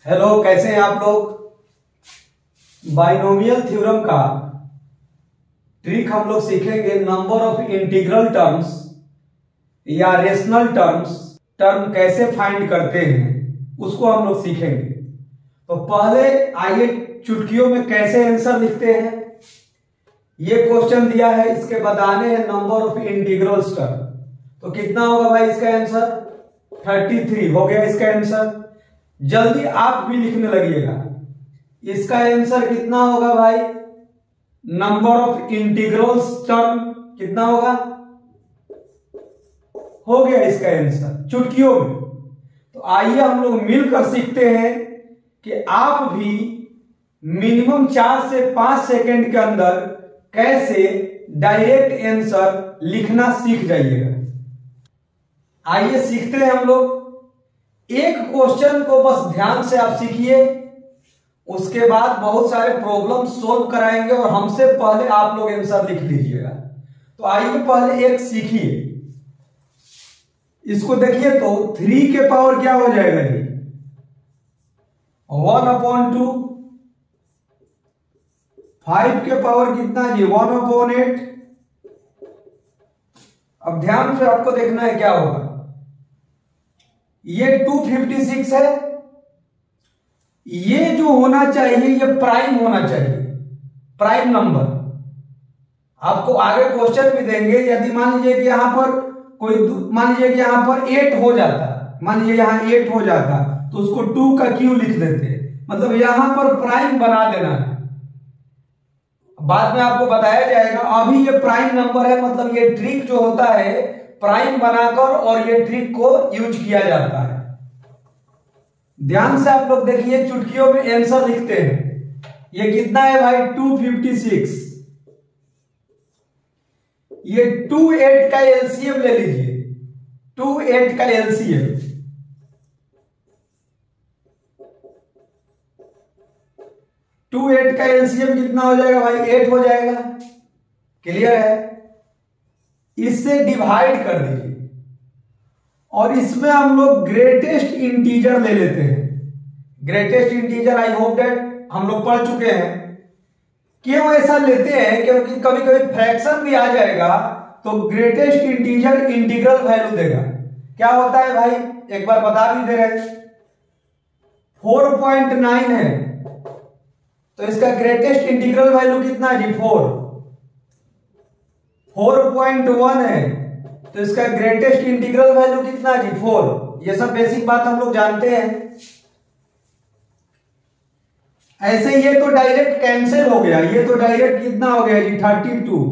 Hello, कैसे हैं आप लोग। बाइनोमियल थ्योरम का ट्रिक हम लोग सीखेंगे। नंबर ऑफ इंटीग्रल टर्म्स या रेशनल टर्म कैसे फाइंड करते हैं उसको हम लोग सीखेंगे। तो पहले आइए चुटकियों में कैसे आंसर लिखते हैं। ये क्वेश्चन दिया है, इसके बताने हैं नंबर ऑफ इंटीग्रल्स टर्म। तो कितना होगा भाई इसका आंसर? 33 हो गया इसका आंसर। जल्दी आप भी लिखने लगिएगा। इसका आंसर कितना होगा भाई? नंबर ऑफ इंटीग्रल्स टर्म कितना होगा? हो गया इसका आंसर चुटकियों में। तो आइए हम लोग मिलकर सीखते हैं कि आप भी मिनिमम 4 से 5 सेकंड के अंदर कैसे डायरेक्ट आंसर लिखना सीख जाइएगा। आइए सीखते हैं हम लोग। एक क्वेश्चन को बस ध्यान से आप सीखिए, उसके बाद बहुत सारे प्रॉब्लम सोल्व कराएंगे और हमसे पहले आप लोग आंसर लिख लीजिएगा। तो आइए पहले एक सीखिए। इसको देखिए तो 3 के पावर क्या हो जाएगा जी? 1/2। 5 के पावर कितना जी? 1/8। अब ध्यान से आपको देखना है क्या होगा। ये 256 है। ये जो होना चाहिए ये प्राइम होना चाहिए, प्राइम नंबर। आपको आगे क्वेश्चन भी देंगे। यदि मान लीजिए कि यहां पर मान लीजिए कि यहां पर 8 हो जाता, मान लीजिए यहां 8 हो जाता तो उसको 2 का क्यू लिख देते, मतलब यहां पर प्राइम बना देना है। बाद में आपको बताया जाएगा। अभी ये प्राइम नंबर है, मतलब ये ट्रिक जो होता है प्राइम बनाकर, और ये ट्रिक को यूज किया जाता है। ध्यान से आप लोग देखिए, चुटकियों में आंसर लिखते हैं। ये कितना है भाई? 256। ये 2 8 का एलसीएम ले लीजिए। 2 8 का एलसीएम 2 8 का एलसीएम कितना हो जाएगा भाई? 8 हो जाएगा। क्लियर है? इससे डिवाइड कर दीजिए और इसमें हम लोग ग्रेटेस्ट इंटीजर ले लेते हैं। Greatest integer I hope that हम लोग पढ़ चुके हैं। क्यों ऐसा लेते हैं? क्योंकि कभी कभी फ्रैक्शन भी आ जाएगा तो ग्रेटेस्ट इंटीजर इंटीग्रल वैल्यू देगा। क्या होता है भाई? एक बार बता भी दे रहे हैं। 4.9 है तो इसका ग्रेटेस्ट इंटीग्रल वैल्यू कितना है जी? 4। 4.1 है तो इसका ग्रेटेस्ट इंटीग्रल वैल्यू कितना जी? 4। ये सब बेसिक बात हम लोग जानते हैं। ऐसे ये तो डायरेक्ट कैंसिल हो गया। ये तो डायरेक्ट कितना हो गया जी? 32।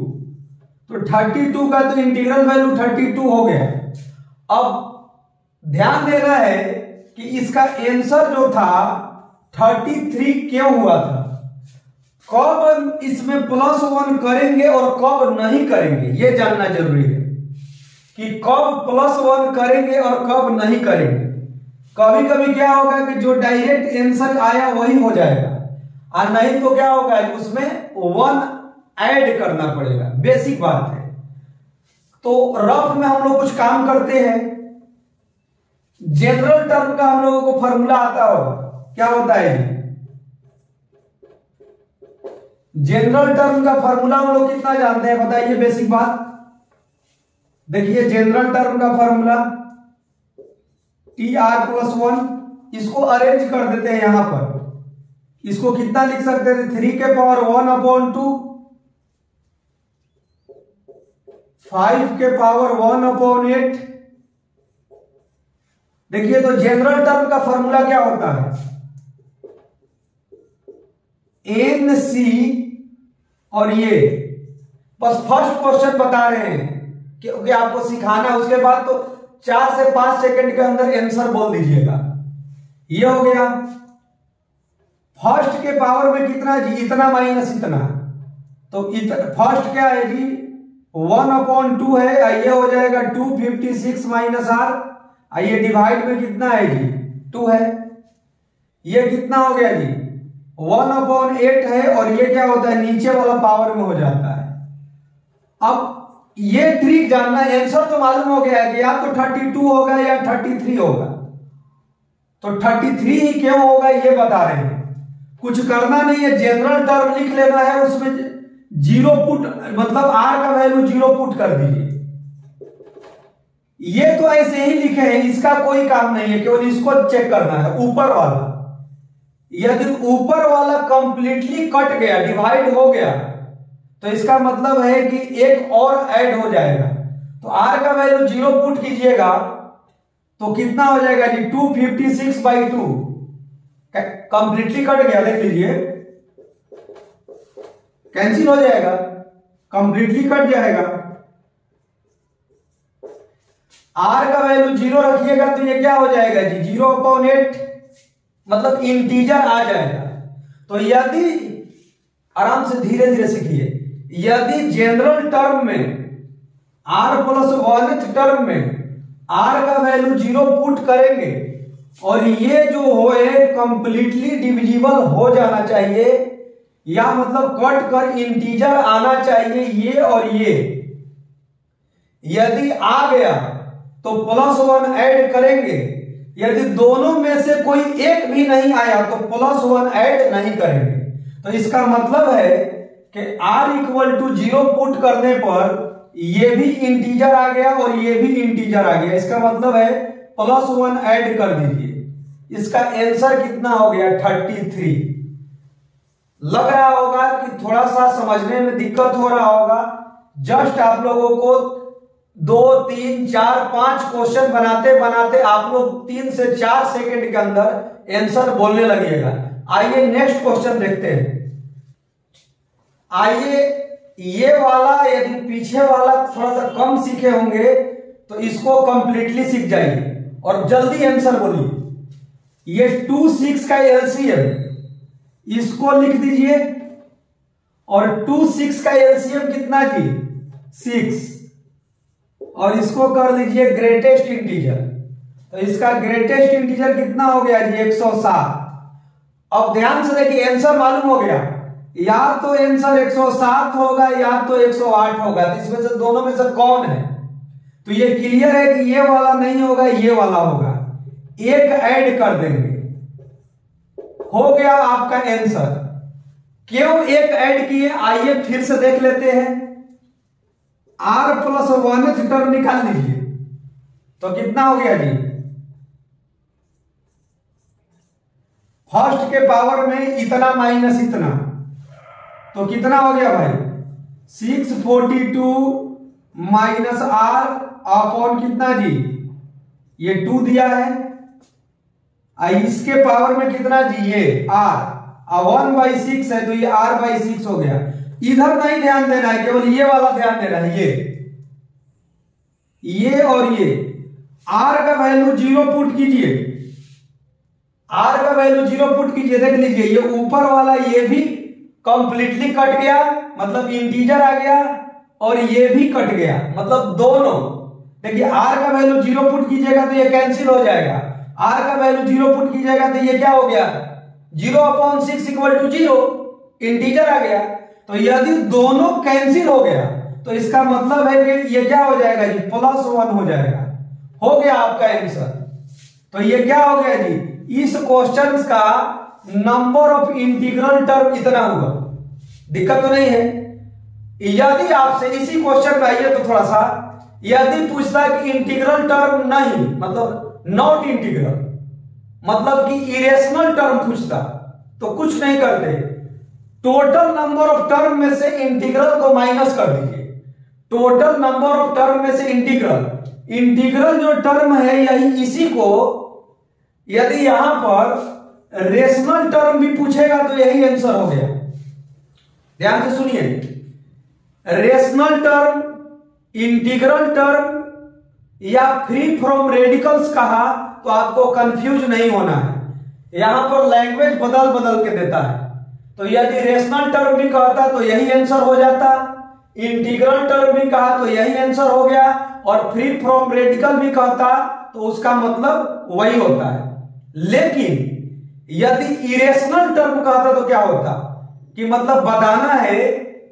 तो 32 का तो इंटीग्रल वैल्यू 32 हो गया। अब ध्यान देना है कि इसका आंसर जो था 33 क्यों हुआ था। कब इसमें +1 करेंगे और कब नहीं करेंगे ये जानना जरूरी है कि कब +1 करेंगे और कब नहीं करेंगे। कभी कभी क्या होगा कि जो डायरेक्ट आंसर आया वही हो जाएगा, और नहीं तो क्या होगा उसमें 1 ऐड करना पड़ेगा। बेसिक बात है। तो रफ में हम लोग कुछ काम करते हैं। जनरल टर्म का हम लोगों को फॉर्मूला आता होगा। क्या होता है? जनरल टर्म का फॉर्मूला हम लोग कितना जानते हैं बताइए? बेसिक बात देखिए, जनरल टर्म का फॉर्मूला TR+1। इसको अरेंज कर देते हैं यहां पर। इसको कितना लिख सकते थे? 3 के पावर 1/2, 5 के पावर 1/8। देखिए तो जनरल टर्म का फॉर्मूला क्या होता है? NC और ये बस फर्स्ट क्वेश्चन बता रहे हैं क्योंकि आपको सिखाना है। उसके बाद तो 4 से 5 सेकंड के अंदर आंसर बोल दीजिएगा। ये हो गया। फर्स्ट के पावर में कितना जी? इतना माइनस इतना। तो फर्स्ट क्या है जी? 1/2 है। ये हो जाएगा 256 -r। ये डिवाइड में कितना है जी? 2 है। ये कितना हो गया जी? 1/8 है। और ये क्या होता है? नीचे वाला पावर में हो जाता है। अब ये ट्रिक जानना है। आंसर तो मालूम हो गया है कि या तो 32 होगा या 33 होगा। तो 33 ही क्यों होगा ये बता रहे हैं। कुछ करना नहीं है, जनरल टर्म लिख लेना है, उसमें जीरो पुट मतलब आर का वैल्यू जीरो पुट कर दीजिए। ये तो ऐसे ही लिखे हैं, इसका कोई काम नहीं है, केवल इसको चेक करना है। ऊपर वाला यदि ऊपर वाला कंप्लीटली कट गया, डिवाइड हो गया, तो इसका मतलब है कि एक और ऐड हो जाएगा। तो आर का वैल्यू जीरो पुट कीजिएगा तो कितना हो जाएगा जी 256/2 कंप्लीटली कट गया, देख लीजिए कैंसिल हो जाएगा, कंप्लीटली कट जाएगा। आर का वैल्यू जीरो रखिएगा तो ये क्या हो जाएगा जी 0/8 मतलब इंटीजर आ जाएगा। तो यदि आराम से धीरे धीरे सीखिए, यदि जनरल टर्म में r प्लस 1th टर्म में r का वैल्यू जीरो पुट करेंगे और ये जो होए कंप्लीटली डिविजिबल हो जाना चाहिए, या मतलब कट कर इंटीजर आना चाहिए ये और ये। यदि आ गया तो +1 ऐड करेंगे, यदि दोनों में से कोई एक भी नहीं आया तो +1 ऐड नहीं करेंगे। तो इसका मतलब है कि r = 0 पुट करने पर ये भी इंटीजर आ गया और ये भी इंटीजर आ गया। इसका मतलब है +1 ऐड कर दीजिए। इसका आंसर कितना हो गया 33। लग रहा होगा कि थोड़ा सा समझने में दिक्कत हो रहा होगा। जस्ट आप लोगों को 2 3 4 5 क्वेश्चन बनाते बनाते आप लोग 3 से 4 सेकंड के अंदर आंसर बोलने लगिएगा। आइए नेक्स्ट क्वेश्चन देखते हैं। आइए ये वाला, यदि पीछे वाला थोड़ा सा कम सीखे होंगे तो इसको कंप्लीटली सीख जाइए और जल्दी आंसर बोलिए। ये 2 6 का एलसीएम इसको लिख दीजिए और 2 6 का एलसीएम कितना जी 6, और इसको कर दीजिए ग्रेटेस्ट इंटीजर। तो इसका ग्रेटेस्ट इंटीजर कितना हो गया जी 107। अब ध्यान से देखिए आंसर मालूम हो गया, या तो आंसर 107 होगा या तो 108 होगा। तो इसमें से दोनों में से कौन है? तो ये क्लियर है कि ये वाला नहीं होगा, ये वाला होगा। एक ऐड कर देंगे, हो गया आपका आंसर। क्यों एक ऐड किए आइए फिर से देख लेते हैं। r + 1th टर्म निकाल लीजिए तो कितना हो गया जी, फर्स्ट के पावर में इतना माइनस इतना, तो कितना हो गया भाई 642 माइनस r अपॉन कितना जी ये 2 दिया है, इसके पावर में कितना जी ये r 1/6 है तो ये r/6 हो गया। इधर नहीं ध्यान देना है, केवल ये वाला ध्यान देना है। ये और ये r का वैल्यू 0 पुट कीजिए, r का वैल्यू 0 पुट कीजिए। देख लीजिए ये ऊपर वाला ये भी कंप्लीटली कट गया मतलब इंटीजर आ गया, और ये भी कट गया मतलब दोनों। देखिए r का वैल्यू 0 पुट कीजिएगा तो ये कैंसिल हो जाएगा, r का वैल्यू 0 पुट कीजिएगा तो ये क्या हो गया 0/6 = 0 इंटीजर आ गया। तो यदि दोनों कैंसिल हो गया तो इसका मतलब है कि ये क्या हो जाएगा जी +1 हो जाएगा। हो गया आपका आंसर। तो ये क्या हो गया जी, इस क्वेश्चन का नंबर ऑफ इंटीग्रल टर्म इतना हुआ। दिक्कत तो नहीं है। यदि आपसे इसी क्वेश्चन में आइए तो थोड़ा सा, यदि पूछता है कि इंटीग्रल टर्म नहीं मतलब नॉट इंटीग्रल मतलब कि इरेशनल टर्म पूछता तो कुछ नहीं करते, टोटल नंबर ऑफ टर्म में से इंटीग्रल को माइनस कर दीजिए। टोटल नंबर ऑफ टर्म में से इंटीग्रल जो टर्म है यही, इसी को यदि यहां पर रेशनल टर्म भी पूछेगा तो यही आंसर हो गया। ध्यान से सुनिए, रेशनल टर्म, इंटीग्रल टर्म या फ्री फ्रॉम रेडिकल्स कहा तो आपको कंफ्यूज नहीं होना है। यहां पर लैंग्वेज बदल बदल के देता है। तो यदि रेशनल टर्म भी कहता तो यही आंसर हो जाता, इंटीग्रल टर्म भी कहा तो यही आंसर हो गया, और फ्री फ्रॉम रेडिकल भी कहता तो उसका मतलब वही होता है। लेकिन यदि इरेशनल टर्म कहता तो क्या होता कि मतलब बताना है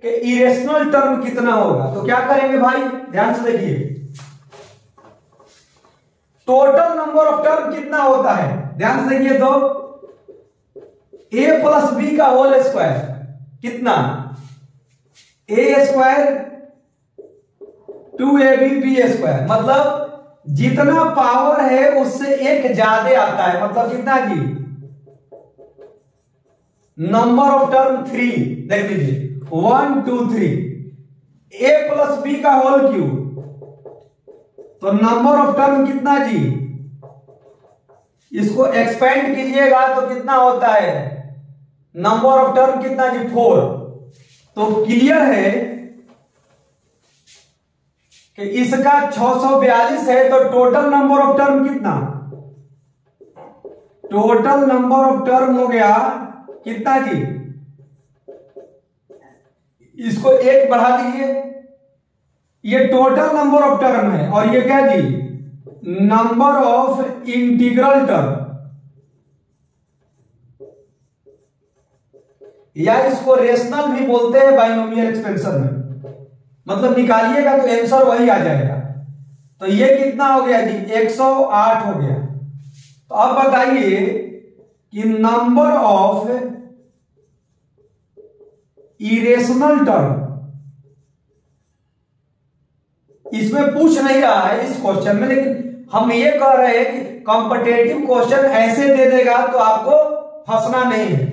कि इरेशनल टर्म कितना होगा। तो क्या करेंगे भाई, ध्यान से देखिए। टोटल नंबर ऑफ टर्म कितना होता है, ध्यान से देखिए तो a प्लस बी का होल स्क्वायर कितना, a square 2ab b square, मतलब जितना पावर है उससे एक ज्यादा आता है, मतलब कितना जी, नंबर ऑफ टर्म 3, देख लीजिए 1 2 3, a प्लस बी का होल क्यूब, तो नंबर ऑफ टर्म कितना जी, इसको एक्सपेंड कीजिएगा तो कितना होता है, नंबर ऑफ टर्म कितना जी 4। तो क्लियर है कि इसका 642 है, तो टोटल नंबर ऑफ टर्म कितना, टोटल नंबर ऑफ टर्म हो गया कितना जी, इसको 1 बढ़ा दीजिए, ये टोटल नंबर ऑफ टर्म है, और ये क्या जी, नंबर ऑफ इंटीग्रल टर्म, या इसको रेशनल भी बोलते हैं बाइनोमियल एक्सपेंशन में, मतलब निकालिएगा तो आंसर वही आ जाएगा। तो ये कितना हो गया जी, 108 हो गया। तो अब बताइए कि नंबर ऑफ इरेशनल टर्म, इसमें पूछ नहीं रहा है इस क्वेश्चन में, लेकिन हम ये कह रहे हैं कि कॉम्पिटिटिव क्वेश्चन ऐसे दे देगा तो आपको फंसना नहीं है।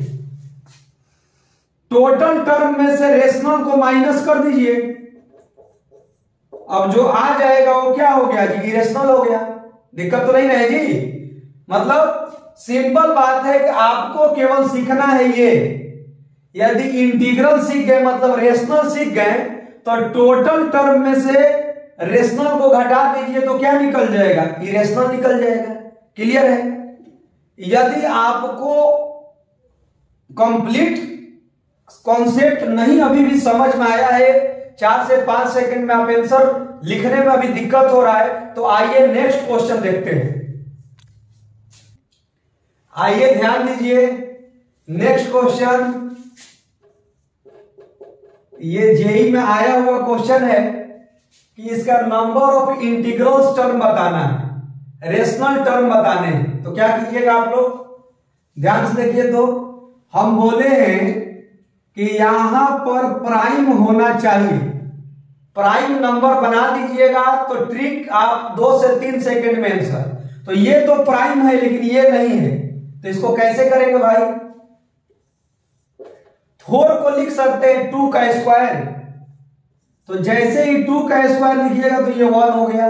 टोटल टर्म में से रेशनल को माइनस कर दीजिए, अब जो आ जाएगा वो क्या हो गया जी, इरेशनल हो गया, दिक्कत तो नहीं है जी। मतलब सिंपल बात है कि आपको केवल सीखना है ये, यदि इंटीग्रल सीख गए मतलब रेशनल सीख गए, तो टोटल टर्म में से रेशनल को घटा दीजिए तो क्या निकल जाएगा, इरेशनल निकल जाएगा। क्लियर है? यदि आपको कंप्लीट कॉन्सेप्ट नहीं अभी भी समझ में आया है, 4 से 5 सेकंड में आप आंसर लिखने में अभी दिक्कत हो रहा है, तो आइए नेक्स्ट क्वेश्चन देखते हैं। आइए ध्यान दीजिए, नेक्स्ट क्वेश्चन ये जेई में आया हुआ क्वेश्चन है कि इसका नंबर ऑफ इंटीग्रल्स टर्म बताना है, रेशनल टर्म बताने हैं। तो क्या कीजिएगा आप लोग, ध्यान से देखिए। तो हम बोले हैं कि यहां पर प्राइम होना चाहिए, प्राइम नंबर बना दीजिएगा तो ट्रिक आप 2 से 3 सेकंड में आंसर। तो ये तो प्राइम है लेकिन ये नहीं है, तो इसको कैसे करेंगे भाई, 4 को लिख सकते हैं 2 का स्क्वायर, तो जैसे ही 2 का स्क्वायर लिखिएगा तो ये 1 हो गया,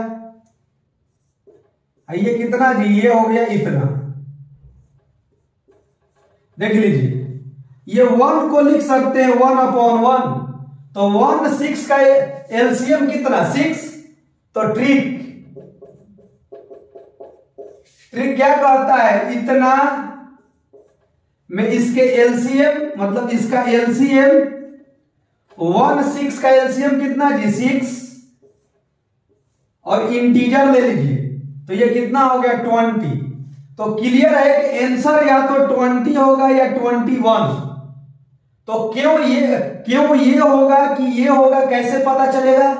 ये कितना जी, ये हो गया इतना, देख लीजिए। ये 1 को लिख सकते हैं 1/1, तो 1 6 का एलसीएम कितना 6, तो ट्रिक क्या कहता है, इतना में इसके एलसीएम मतलब इसका एलसीएम 1 6 का एलसीएम कितना जी 6, और इंटीजर ले लीजिए तो ये कितना हो गया 20। तो क्लियर है कि आंसर या तो 20 होगा या 21। तो क्यों ये होगा कि ये होगा, कैसे पता चलेगा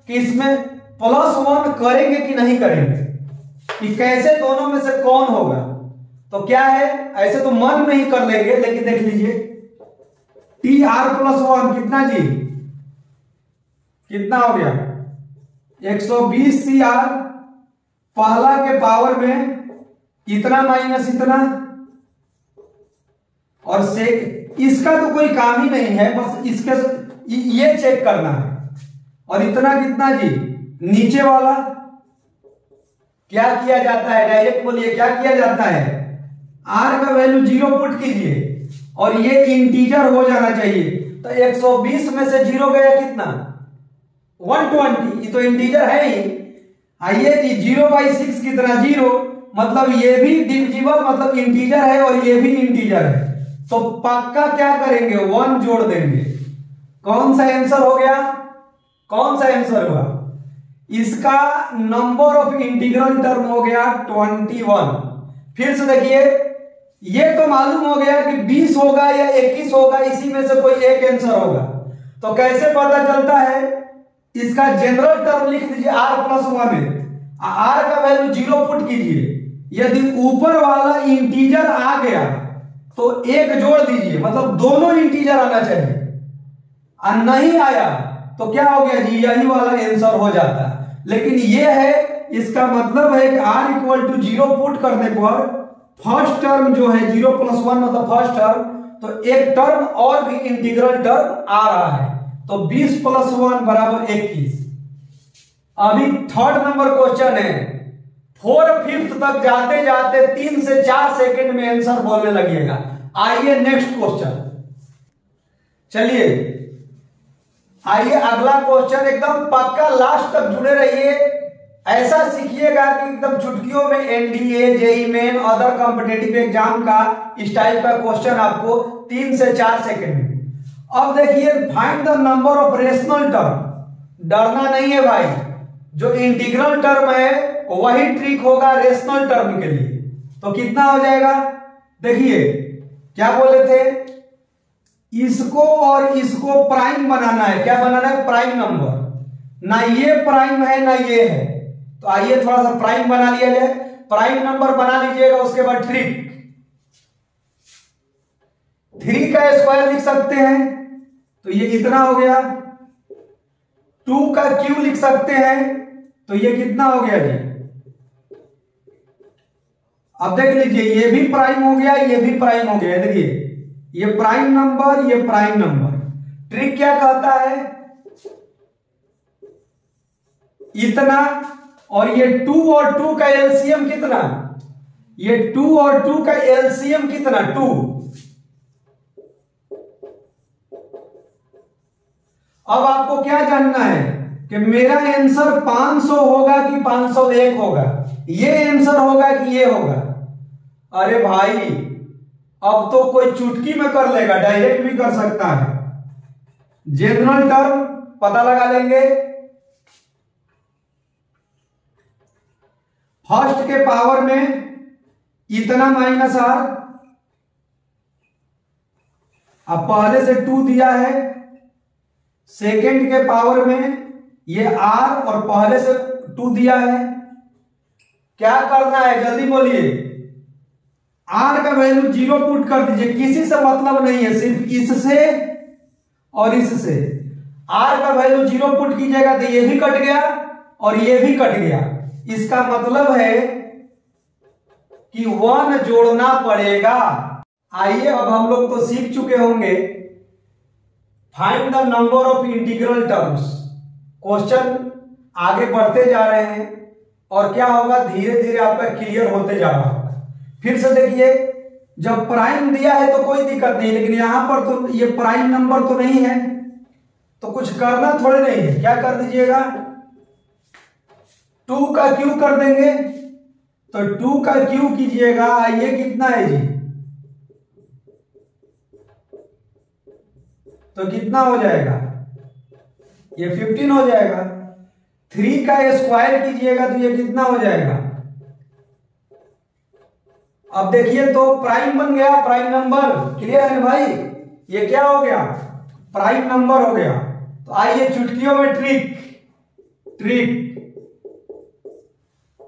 कि इसमें +1 करेंगे कि नहीं करेंगे, कि कैसे दोनों में से कौन होगा। तो क्या है, ऐसे तो मन में ही कर लेंगे, लेकिन देख लीजिए TR+1 कितना जी, कितना हो गया 120 CR, पहला के पावर में इतना माइनस इतना, और इसका तो कोई काम ही नहीं है, बस इसके ये चेक करना है। और इतना कितना जी, नीचे वाला क्या किया जाता है, डायरेक्ट बोलिए क्या किया जाता है, R का वैल्यू 0 पुट कीजिए, और ये इंटीजर हो जाना चाहिए। तो 120 में से 0 गया कितना 120, ये तो इंटीजर है ही। आइए जी 0/6 कितना 0, मतलब ये भी डिविजिबल मतलब इंटीजर है और ये भी इंटीजर है, तो पक्का क्या करेंगे 1 जोड़ देंगे। कौन सा आंसर हो गया, कौन सा आंसर हुआ, इसका नंबर ऑफ इंटीग्रल टर्म हो गया 21। फिर से देखिए, ये तो मालूम हो गया कि 20 होगा या 21 होगा, इसी में से कोई एक आंसर होगा। तो कैसे पता चलता है, इसका जनरल टर्म लिख दीजिए R+1 है, आर का वैल्यू 0 पुट कीजिए। यदि ऊपर वाला इंटीजर आ गया तो 1 जोड़ दीजिए, मतलब दोनों इंटीजर आना चाहिए। और नहीं आया तो क्या हो गया जी, यही वाला आंसर हो जाता है। लेकिन ये है, इसका मतलब है कि r इक्वल टू 0 पुट करने पर फर्स्ट टर्म जो है 0 + 1 मतलब फर्स्ट टर्म, तो एक टर्म और भी इंटीग्रल टर्म आ रहा है, तो 20 + 1 = 21। अभी थर्ड नंबर क्वेश्चन है, 4/5 तक जाते जाते 3 से 4 सेकंड में आंसर बोलने लगिएगा। आइए नेक्स्ट क्वेश्चन, चलिए आइए अगला क्वेश्चन, एकदम पक्का लास्ट तक जुड़े रहिए। ऐसा सीखिएगा कि एकदम चुटकियों में NDA, JEE main, other competitive exam का इस टाइप का क्वेश्चन आपको 3 से 4 सेकंड में। अब देखिए, find the number of rational term. डरना नहीं है भाई, जो इंटीग्रल टर्म है वही ट्रिक होगा रेशनल टर्म के लिए। तो कितना हो जाएगा, देखिए क्या बोले थे, इसको और इसको प्राइम बनाना है। क्या बनाना है, प्राइम नंबर। ना ये प्राइम है ना ये है, तो आइए थोड़ा सा प्राइम बना लिया जाए। प्राइम नंबर बना लीजिएगा, उसके बाद ट्रिक 3 का स्क्वायर लिख सकते हैं, तो ये कितना हो गया। 2 का क्यूब लिख सकते हैं, तो ये कितना हो गया जी। अब देख लीजिए, ये भी प्राइम हो गया, ये भी प्राइम हो गया। देखिए ये प्राइम नंबर, ये प्राइम नंबर। ट्रिक क्या कहता है, इतना, और ये 2 और 2 का एलसीएम कितना, ये 2 और 2 का एलसीएम कितना, 2। अब आपको क्या जानना है कि मेरा आंसर 500 होगा कि 501 होगा, ये आंसर होगा कि ये होगा। अरे भाई अब तो कोई चुटकी में कर लेगा, डायरेक्ट भी कर सकता है। जनरल टर्म पता लगा लेंगे, फर्स्ट के पावर में इतना -r, अब पहले से 2 दिया है। सेकंड के पावर में ये r और पहले से 2 दिया है। क्या करना है जल्दी बोलिए, r का वैल्यू 0 पुट कर दीजिए, किसी से मतलब नहीं है, सिर्फ इससे और इससे। r का वैल्यू 0 पुट कीजिएगा तो ये भी कट गया और ये भी कट गया। इसका मतलब है कि 1 जोड़ना पड़ेगा। आइए अब हम लोग तो सीख चुके होंगे, find the number of integral terms. Question आगे बढ़ते जा रहे हैं और क्या होगा, धीरे धीरे आपका क्लियर होते जा रहा है। फिर से देखिए, जब प्राइम दिया है तो कोई दिक्कत नहीं, लेकिन यहां पर तो ये प्राइम नंबर तो नहीं है, तो कुछ करना थोड़े नहीं है। क्या कर दीजिएगा, 2 का क्यूब कर देंगे, तो 2 का क्यूब कीजिएगा, ये कितना है जी, तो कितना हो जाएगा, ये 15 हो जाएगा। 3 का स्क्वायर कीजिएगा तो ये कितना हो जाएगा। अब देखिए तो प्राइम बन गया, प्राइम नंबर। क्लियर है भाई, ये क्या हो गया, प्राइम नंबर हो गया। तो आइए चुटकियों में ट्रिक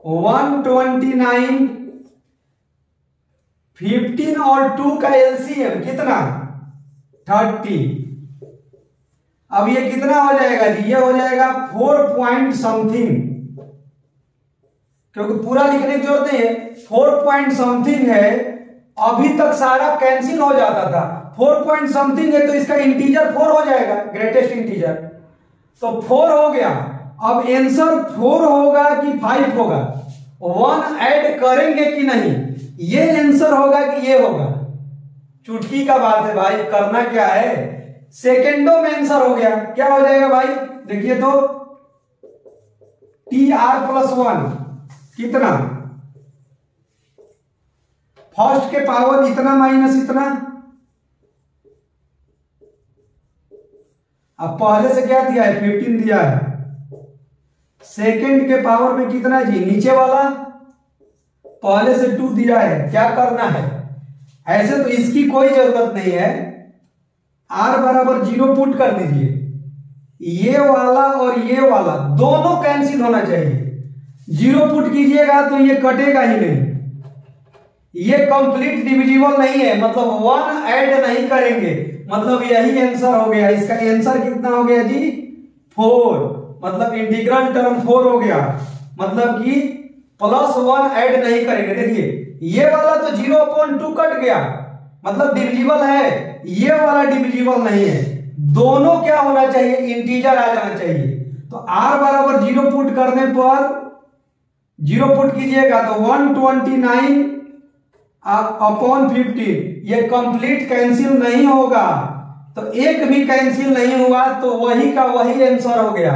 129, 15 और 2 का एलसीएम कितना, 30। अब ये कितना हो जाएगा जी, ये हो जाएगा 4 पॉइंट समथिंग, क्योंकि पूरा लिखने की जरूरत नहीं है, 4 पॉइंट समथिंग है। अभी तक सारा कैंसिल हो जाता था, 4 पॉइंट समथिंग है तो इसका इंटीजर 4 हो जाएगा, ग्रेटेस्ट इंटीजर, तो 4 हो गया। अब आंसर 4 होगा कि 5 होगा, 1 ऐड करेंगे कि नहीं, ये आंसर होगा कि ये होगा। चुटकी का बात है भाई, करना क्या है, सेकेंडों में आंसर हो गया। क्या हो जाएगा भाई, देखिए तो TR+1 कितना, फर्स्ट के पावर इतना माइनस इतना। अब पहले से क्या दिया है, 15 दिया है। सेकंड के पावर में कितना जी, नीचे वाला, पहले से 2 दिया है। क्या करना है, ऐसे तो इसकी कोई जरूरत नहीं है, r बराबर 0 पुट कर दीजिए। ये वाला और ये वाला दोनों कैंसिल होना चाहिए। जीरो पुट कीजिएगा तो ये कटेगा ही नहीं, ये कंप्लीट डिविजिबल नहीं है, मतलब 1 ऐड नहीं करेंगे, मतलब यही आंसर हो गया। इसका आंसर कितना हो गया जी 4, मतलब इंटीग्रल टर्म 4 हो गया, मतलब कि +1 ऐड नहीं करेंगे। देखिए ये वाला तो 0/2 कट गया, मतलब डिविजिबल है, ये वाला डिविजिबल नहीं है। दोनों क्या होना चाहिए, इंटीजर आ जाना चाहिए। तो r बराबर 0 पुट करने पर 0 पुट कीजिएगा तो 129/15, ये कंप्लीट कैंसिल नहीं होगा, तो एक भी कैंसिल नहीं हुआ, तो वही का वही आंसर हो गया।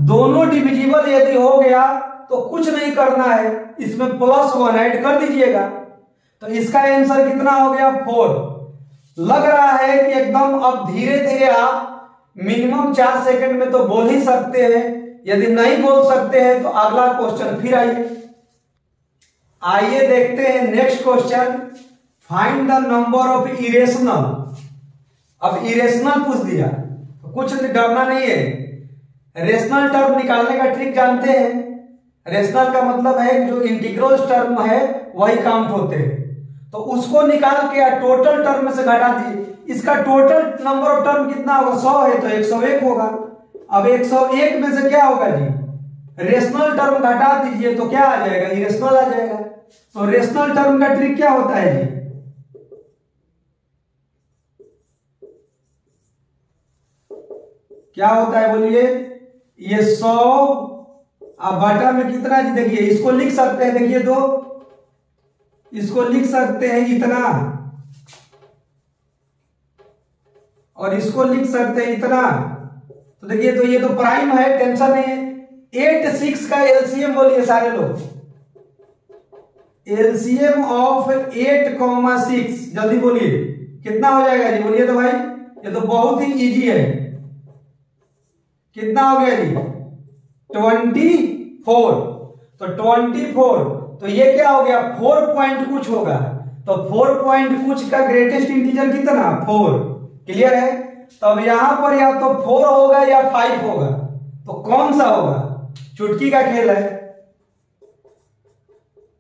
दोनों डिविजिबल यदि हो गया तो कुछ नहीं करना है, इसमें +1 ऐड कर दीजिएगा, तो इसका आंसर कितना हो गया 4। लग रहा है कि एकदम अब धीरे धीरे आप मिनिमम 4 सेकंड में तो बोल ही सकते हैं, यदि नहीं बोल सकते हैं तो अगला क्वेश्चन फिर आइए देखते हैं next question. Find the number of irrational. अब इरेशनल पूछ दिया तो कुछ डरना नहीं है, रेशनल टर्म निकालने का ट्रिक जानते हैं। रेशनल का मतलब है जो इंटीग्रल टर्म है वही काउंट होते हैं, तो उसको निकाल के टोटल टर्म में से घटा दीजिए। इसका टोटल नंबर ऑफ टर्म कितना होगा, 100 है तो 101 होगा। अब 101 में से क्या होगा जी, रेशनल टर्म घटा दीजिए तो क्या आ जाएगा, इरेशनल आ जाएगा। तो रेशनल टर्म का ट्रिक क्या होता है जी, क्या होता है बोलिए, ये 100 अब बटा में कितना जी, देखिए इसको लिख सकते हैं, देखिए तो इसको लिख सकते हैं इतना और इसको लिख सकते हैं इतना, तो देखिए तो ये तो प्राइम है, टेंशन नहीं है। 8 6 का एलसीएम बोलिए सारे लोग, एलसीएम ऑफ 8,6 जल्दी बोलिए कितना हो जाएगा जी, बोलिए तो भाई, ये तो बहुत ही इजी है। कितना हो गया जी 24, तो 24, तो ये क्या हो गया 4 पॉइंट कुछ होगा, तो 4 पॉइंट कुछ का ग्रेटेस्ट इंटीजर कितना 4, क्लियर है। तब यहां पर या तो 4 होगा या 5 होगा, तो कौन सा होगा, चुटकी का खेल है।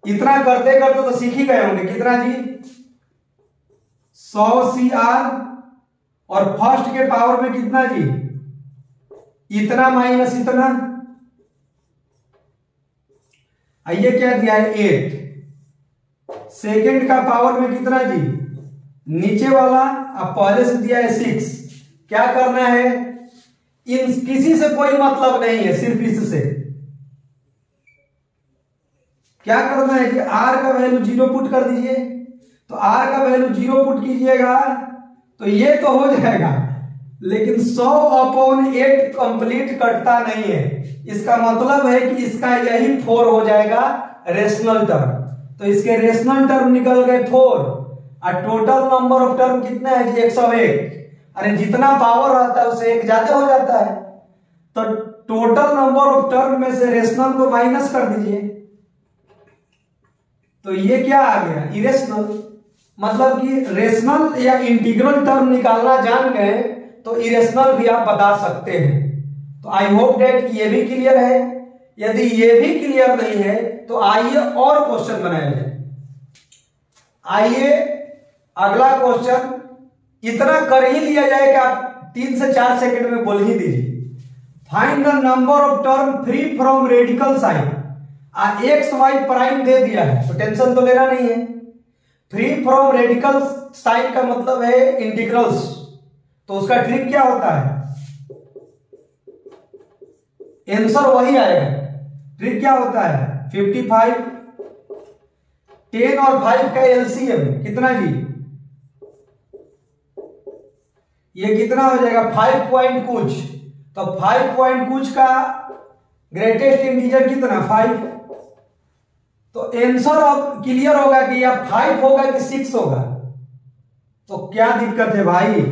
इतना करते करते तो सीख ही गए होंगे, कितना जी 100 CR और फर्स्ट के पावर में कितना जी इतना माइनस इतना, ये क्या दिया है 8, सेकंड का पावर में कितना जी नीचे वाला, अब पहले से दिया है 6। क्या करना है, इन किसी से कोई मतलब नहीं है, सिर्फ इससे क्या करना है कि r का वैल्यू 0 पुट कर दीजिए, तो r का वैल्यू 0 पुट कीजिएगा तो ये तो हो जाएगा, लेकिन 100/8 कंप्लीट कटता नहीं है, इसका मतलब है कि इसका यही 4 हो जाएगा रेशनल टर्म। तो इसके रेशनल टर्म निकल गए 4 और टोटल नंबर ऑफ टर्म कितना है जी 101। अरे जितना पावर रहता है उससे एक ज्यादा हो जाता है, तो टोटल नंबर ऑफ टर्म में से रेशनल को माइनस कर दीजिए, तो ये क्या आ गया इरेशनल। मतलब कि रेशनल या इंटीग्रल टर्म निकालना जान गए तो इरेशनल भी आप बता सकते हैं। तो आई होप डेट ये भी क्लियर है। यदि ये भी क्लियर नहीं है तो आइए और क्वेश्चन बनाया जाए। आइए अगला क्वेश्चन, इतना कर ही लिया जाए कि आप 3 से 4 सेकंड में बोल ही दीजिए। Find the number of term free from radical sign. X Y prime दे दिया है तो टेंशन तो लेना नहीं है। फ्री फ्रॉम रेडिकल साइन का मतलब है इंटीग्रल्स, तो उसका ट्रिक क्या होता है, आंसर वही आएगा। ट्रिक क्या होता है 55, 10 और 5 का एलसीएम कितना जी, ये कितना हो जाएगा 5 पॉइंट कुछ, तो 5 पॉइंट कुछ का ग्रेटेस्ट इंटीजर कितना 5, तो आंसर अब क्लियर होगा कि या 5 होगा कि 6 होगा। तो क्या दिक्कत है भाई,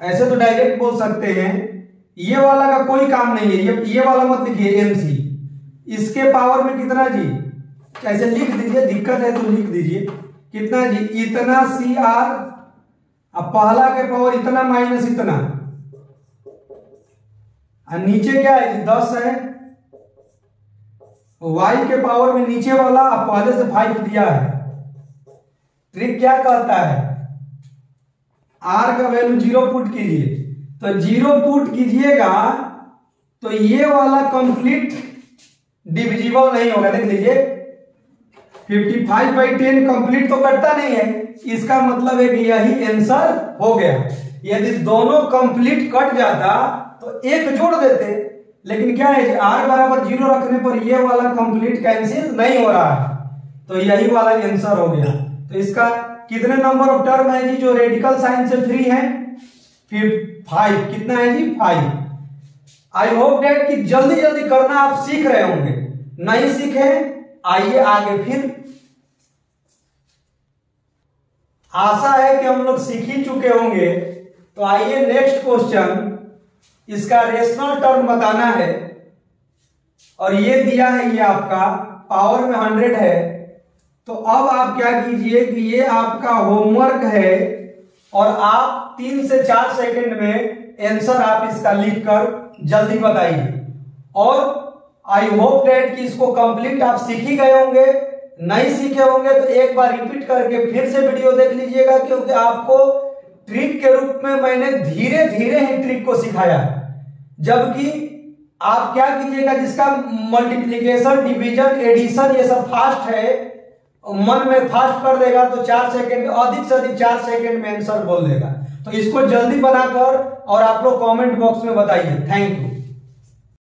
ऐसे तो डायरेक्ट बोल सकते हैं, ये वाला का कोई काम नहीं है, ये वाला मत लिखिए एमसी, इसके पावर में कितना जी, ऐसे लिख दीजिए, दिक्कत है तो लिख दीजिए कितना जी इतना CR, अब पहला के पावर इतना माइनस इतना, और नीचे क्या है जी 10 है, y के पावर में नीचे वाला आप पहले से 5 दिया है। ट्रिक क्या कहता है, r का वैल्यू 0 पुट कीजिए, तो 0 पुट कीजिएगा तो ये वाला कंप्लीट डिविजिबल नहीं होगा। देख लीजिए 55/10 कंप्लीट तो कटता नहीं है, इसका मतलब है कि यही आंसर हो गया। यदि दोनों कंप्लीट कट जाता तो एक जोड़ देते, लेकिन क्या है r बराबर 0 रखने पर ये वाला कंप्लीट कैंसिल नहीं हो रहा है, तो यही वाला आंसर हो गया। तो इसका कितने नंबर ऑफ टर्म है जी जो रेडिकल साइन से फ्री है? 5। कितना है जी? 5। आई होप डेट कि जल्दी जल्दी करना आप सीख रहे होंगे। नहीं सीखे आइए आगे, फिर आशा है कि हम लोग सीख ही चुके होंगे। तो आइए नेक्स्ट क्वेश्चन, इसका रेशनल टर्म बताना है और ये दिया है, ये आपका पावर में 100 है। तो अब आप क्या कीजिए कि ये आपका होमवर्क है और आप 3 से 4 सेकंड में आंसर आप इसका लिखकर जल्दी बताइए। और आई होप दैट कि इसको कंप्लीट आप सीख ही गए होंगे। नहीं सीखे होंगे तो एक बार रिपीट करके फिर से वीडियो देख लीजिएगा, क्योंकि आपको ट्रिक के रूप में मैंने धीरे धीरे ही ट्रिक को सिखाया, जबकि आप क्या कीजिएगा जिसका मल्टीप्लिकेशन, डिवीजन, एडिशन ये सब फास्ट है, मन में फास्ट कर देगा तो 4 सेकंड, अधिक से अधिक 4 सेकंड में आंसर बोल देगा। तो इसको जल्दी बनाकर और आप लोग कमेंट बॉक्स में बताइए। Thank you.